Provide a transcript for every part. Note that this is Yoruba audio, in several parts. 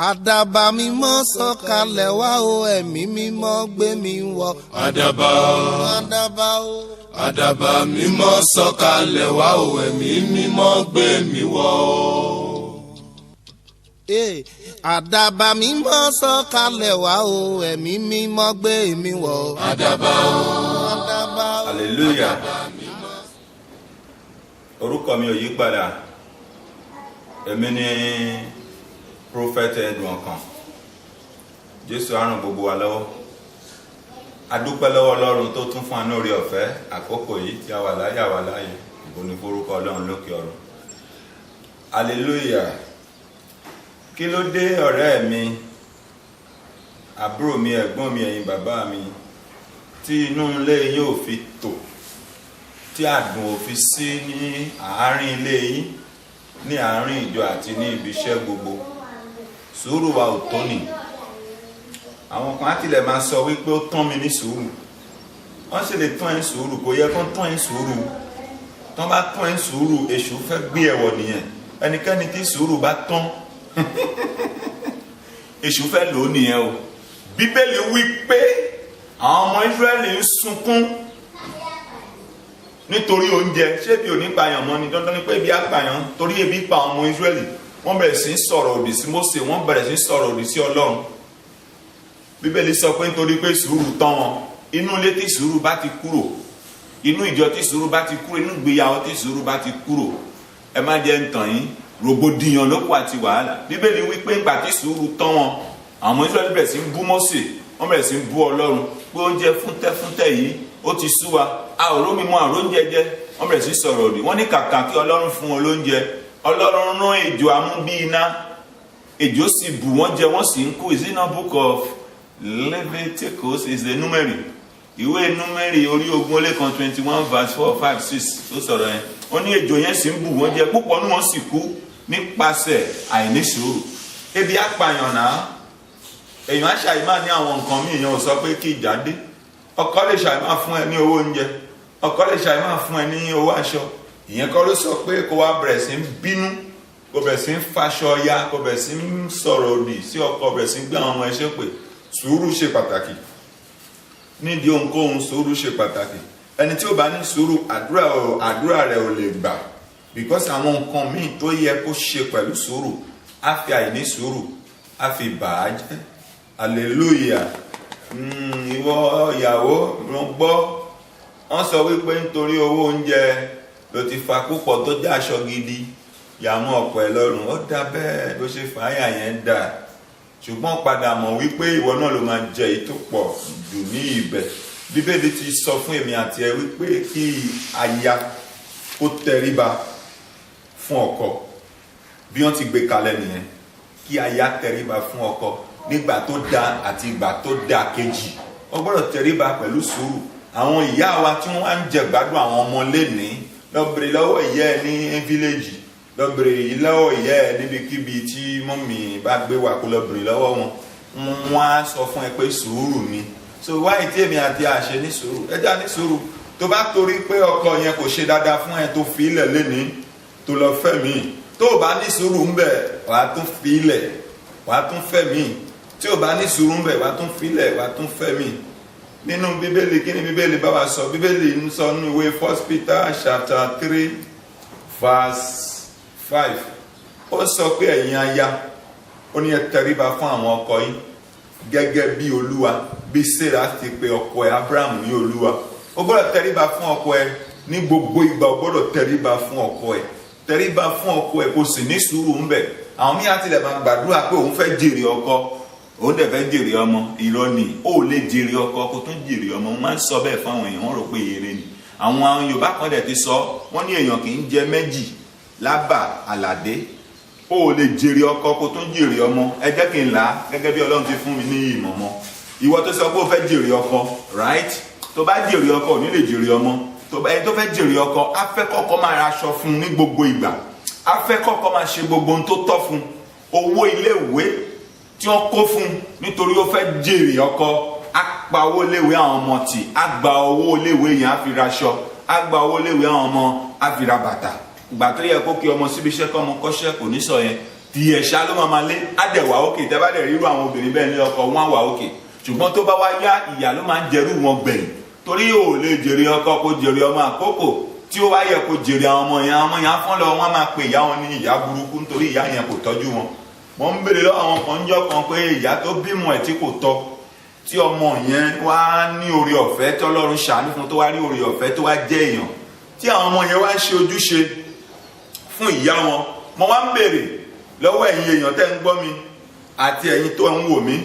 Àdàbà mímọ́ sọ̀kalẹ̀ wá o, ẹ̀mí mímọ́ gbé mi wọ̀. Àdàbà o, Àdàbà o, àdàbà mímọ́ sọ̀kalẹ̀ wá o, ẹ̀mí mímọ́ gbé mi wọ̀. Àdàbà mímọ́ sọ̀kalẹ̀ wá o, ẹ̀mí mímọ́ gbé mi wọ̀. Àdàbà o, Àdàbà o. Hallelujah. Orúkọ mi ò yí padà. Èmi ni Prophet Edwin Okan. Jésù á ràn gbogbo wa lọ́wọ́. A dúpẹ́ lọ́wọ́ Ọlọ́run tó tún fún wa ní oore ọ̀fẹ́ àkókò yìí tí a wà láyé. Ìbò ní forúkọ Ọlọ́run lókè ọ̀run. Hallelujah. Kí ló dé ọ̀rẹ́ mi, àbúrò mi, ẹ̀gbọ́n mi, ẹ̀yin bàbá mi, tí inú ilé yín ò fi tò, tí àdùn ò fi sí ní àárín ilé yín, ní àárín ìjọ àti ní ibi iṣẹ́ gbogbo? Sùúrù wa ò tó ni. Àwọn kan á tilẹ̀ máa sọ wípé ó tán mi ní sùúrù. Wọ́n sì lè tán ẹ̀ sùúrù, kò yẹ kó tán ẹ̀ sùúrù. Tán bá tán ẹ̀ sùúrù, èṣù fẹ́ gbé ẹ̀wọ̀ nìyẹn. Ẹnikẹ́ni tí sùúrù bá tán, èṣù fẹ́ lò ó nìyẹn o. Bíbélì wí pé àwọn ọmọ Ísírẹ́lì ń sunkún nítorí oúnjẹ. Ṣé bí ò ní pààyàn mọ́ ni? Dandan ni pé ebi á pààyàn. Torí ebi pa àwọn ọmọ Ísírẹ́lì, wọ́n bẹ̀rẹ̀ sí sọ̀rọ̀ òdì sí Mósè, wọ́n bẹ̀rẹ̀ sí sọ̀rọ̀ òdì sí Ọlọ́run. Bíbélì sọ pé nítorí pé sùúrù tán wọn. Inú ilé tí sùúrù bá ti kúrò, inú ìjọ tí sùúrù bá ti kúrò, inú ìgbéyàwó tí sùúrù bá ti kúrò, ẹ má jẹ́ ń tàn yín, rògbòdìyàn ló kù àti wàhálà. Bíbélì wí pé ńgbà tí sùúrù tán wọn, àwọn ọmọ Ísírẹ́lì bẹ̀rẹ̀ sí bú Mósè, wọ́n bẹ̀rẹ̀ sí bú Ọlọ́run pé oúnjẹ fúntẹ́fúntẹ́ yìí ó ti sú wa, a ò rómi mu, àróúnjẹ jẹ. Wọ́n bẹ̀rẹ̀ sí sọ̀rọ̀ òdì. Wọ́n ní kàkà kí Ọlọ́run fún wọn lóúnjẹ, Ọlọ́run rán ejò amú bí iná, ejò sì bù wọ́n jẹ, wọ́n sì ń kú. Is it not book of Leviticus? Is the Númérì, ìwé Númérì orí 21 verse 4, 5, 6 tó sọ̀rọ̀ yẹn. Wọ́n ní ejò yẹn sì ń bù wọ́n jẹ, púpọ̀ nínú wọn sì kú nípasẹ̀ àìní sùúrù. Ebi apààyàn náà, èèyàn á ṣàìmá ní àwọn nǹkan míì, èèyàn ò sọ pé kí ìjà dé. Ọkọ lè ṣàìmá fún ẹ ní owó oúnjẹ, ọkọ lè ṣàìmá fún ẹ ní owó aṣọ. Ìyẹn kọ́ ló sọ pé kó wá bẹ̀rẹ̀ sí ń bínú, kó bẹ̀rẹ̀ sí ń faṣọ ya, kó bẹ̀rẹ̀ sí ń sọ̀rọ̀ òdì sí ọkọ, bẹ̀rẹ̀ sí ń gbé àwọn ọmọ ẹṣẹ́ pé sùúrù ṣe pàtàkì. Nídìí ohunkóhun sùúrù ṣe pàtàkì. Ẹni tí ó bá ní sùúrù, àdúrà rẹ̀ ò lè gbà, because àwọn nǹkan míì tó yẹ kó ṣe pẹ̀lú sùúrù á fi àìní sùúrù á fi bà á jẹ́. Hallelujah. Ìwọ ìyàwó ló gbọ́, wọ́n sọ wípé nítorí owó oúnjẹ ló ti fa púpọ̀ tó jẹ́ aṣọ gidi yàmú ọ̀pọ̀ ẹ̀ lọ́rùn. Ó dá bẹ́ẹ̀, ló ṣe fàáyà yẹn dà, ṣùgbọ́n padà mọ̀ wípé ìwọ náà ló máa jẹ èyí tó pọ̀ jù ní ibẹ̀. Bíbélì ti sọ fún èmi àti ẹ wípé kí aya kó tẹríba fún ọkọ. Bí wọ́n ti gbé kalẹ̀ nìyẹn, kí aya tẹríba fún ọkọ nígbà tó dáa àti ìgbà tó dáa kejì. Ó gbọ́dọ̀ tẹríba pẹ̀lú sùúrù. Àwọn ìyá wa tí wọ́n á ń jẹ gbádùn àwọn ọmọ lénìí, lọ bèrè lọ́wọ́ ìyá ẹ ní fíléèjì, lọ bèrè lọ́wọ́ ìyá ẹ níbikíbi tí mọ́mì bá gbé wà, kó lọ bèrè lọ́wọ́ wọn. Wọ́n á sọ fún ẹ pé sùúrù ni. So wáyé tí èmi àti àṣẹ ní sùúrù, ẹja ní sùúrù. Tó bá torí pé ọkọ yẹn kò ṣe dáadáa fún ẹ tó fi ilẹ̀ lénìí tó lọ fẹ́ mi, tó o bá ní sùúrù ń bẹ̀ wàá tún fi ilẹ̀, wàá tún fẹ́ mi. Tí o bá ní sùúrù ń bẹ̀ wàá tún fi ilẹ̀, wàá tún fẹ́ mi. Nínú Bíbélì, kí ni Bíbélì bá wa sọ? Bíbélì ń sọ nínú ìwé 1 Peter chapter 3 verse 5. Ó sọ pé ẹ̀yin aya, ó ní ẹ tẹríba fún àwọn ọkọ yín gẹ́gẹ́ bí Olúwa, bí Sarah ti pe ọkọ ẹ̀ Abraham ní Olúwa. Ó gbọ́dọ̀ tẹríba fún ọkọ ẹ̀ ní gbogbo ìgbà, ó gbọ́dọ̀ tẹríba fún ọkọ ẹ̀. Tẹríba fún ọkọ ẹ̀, kò sì ní sùúrù ń bẹ̀. Àwọn míì àti ilẹ̀ máa gbàdúrà pé òun fẹ́ jèrè ọkọ, òun dẹ̀ fẹ́ jèrè ọmọ. Irọ́ ni, ó lè jèrè ọkọ kó tún jèrè ọmọ. Wọ́n máa ń sọ bẹ́ẹ̀ fáwọn èèyàn, wọ́n rò pé èrè ni. Àwọn Yorùbá kan dẹ̀ ti sọ, wọ́n ní èèyàn kì í jẹ méjì lábà àlàdé. Ó lè jèrè ọkọ kó tún jèrè ọmọ. Ẹ jẹ́ kí n là á gẹ́gẹ́ bí Ọlọ́run ti fún mi ní ìmọ̀ mọ́. Ìwọ tó sọ pé ó fẹ́ jèrè ọkọ, right? Tó bá jèrè ọkọ ò ní lè jèrè ọmọ. Ẹni tó fẹ́ jèrè ọkọ á fẹ́ kọ́kọ́ máa ra aṣọ fún un ní gbogbo ìgbà, á fẹ́ kọ́kọ́ máa ṣe gbogbo ohun tó tọ́ fún un. Owó iléèwé tí wọ́n kó fún un nítorí ó fẹ́ jèrè ọkọ, á pa owó iléèwé àwọn ọmọ tì, á gba owó iléèwé yẹn á fi ra aṣọ, á gba owó iléèwé àwọn ọmọ á fi ra bàtà. Ìgbà tó yẹ kó kí ọmọ síbi iṣẹ́ kọ́ ọmọ kọ́ṣẹ́ kò ní sọ yẹn. tí ẹ̀ṣá ló máa lé àdẹ̀wà òkè tẹ́ bá dẹ̀ rírú àwọn obìnrin bẹ́ẹ̀ ní ọkọ wọn wà òkè ṣùgbọ́n tó bá wá yá ìyá ló máa ń jẹrú wọn gbẹ̀yìn torí ò lè jèrè ọkọ kó jèrè ọmọ àkókò tí ó wá yẹ kó jèrè àwọn ọmọ yẹn fọ́n lọ wọn máa pe ìyá wọn ní ìyá burúkú nítorí ìyá yẹn kò tọ́jú wọn. mo ń béèrè lọ́wọ́ àwọn kan jọ́ kan pé ìyá tó bímọ ẹ̀ tí kò tọ́ tí ọmọ yẹn wá ní oore ọ̀fẹ́ tọ́lọ́run ṣàánú fún tó wá rí oore ọ̀fẹ́ tó wá jẹ́ èèyàn tí àwọn ọmọ yẹn wá ń ṣe ojúṣe fún ìyá wọn. mo wá ń béèrè lọ́wọ́ ẹ̀yin èèyàn tẹ́ ń gbọ́ mi àti ẹ̀yin tó ń wò mí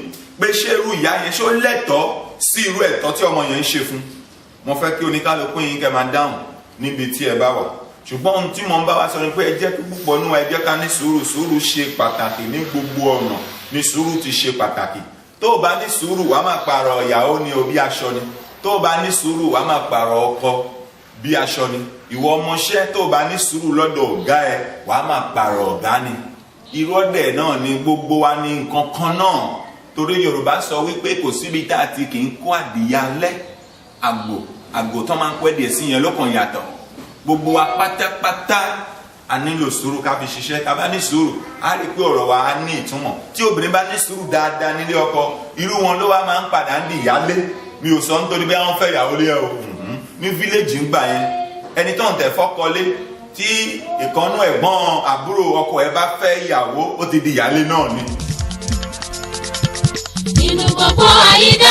pé ṣé irú ìyá yẹn ṣó lẹ́tọ̀ọ́ sí irú ẹ̀tọ́ tí ọmọ yẹn ń ṣe fún. mo fẹ́ kí oníkálukú yín kẹ́ máa dáhùn níbi tí ẹ bá wà ṣùgbọ́n ohun tí mo ń bá wa sọ ni pé ẹ jẹ́ kí púpọ̀ nú ẹ jẹ́ ká ní sùúrù. Sùúrù ṣe pàtàkì ní gbogbo ọ̀nà ní sùúrù ti ṣe pàtàkì. tó o bá ní sùúrù wàá máa pààrọ̀ ìyàwó ni o bí aṣọ ni. tó o bá ní sùúrù wàá máa pààrọ̀ ọkọ bí aṣọ ni. ìwọ ọmọọṣẹ́ tó o bá ní sùúrù lọ́dọ̀ ọ̀gá ẹ wàá máa pààrọ̀ ọ̀gá ni. irọ́dẹ̀ náà ni gbogbo wa ní nǹkan kan náà torí Yorùbá sọ wípé kò síbi tá a ti kì í kó adìyẹ alẹ́ àgbò tó máa ń pẹ́ díẹ̀ sí yẹn lọ́kàn yàtọ̀. gbogbo wa pátápátá a nílò sùúrù ká fi ṣiṣẹ́. ká bá ní sùúrù á rí pé ọ̀rọ̀ wa á ní ìtumọ̀. tí obìnrin bá ní sùúrù dáadáa nílé ọkọ irú wọn ló wá máa ń padà ń di ìyálé. mi ò sọ nítorí bí wọ́n fẹ́ ìyàwó lé ẹ o ní fíléèjì ń gbà yẹn ẹni tó ń tẹ̀ fọ́kọlé tí ìkànnú ẹ̀gbọ́n àbúrò ọkọ ẹ bá fẹ́ ìyàwó ó ti di ìyálé náà ni. nínú gbogbo àyídá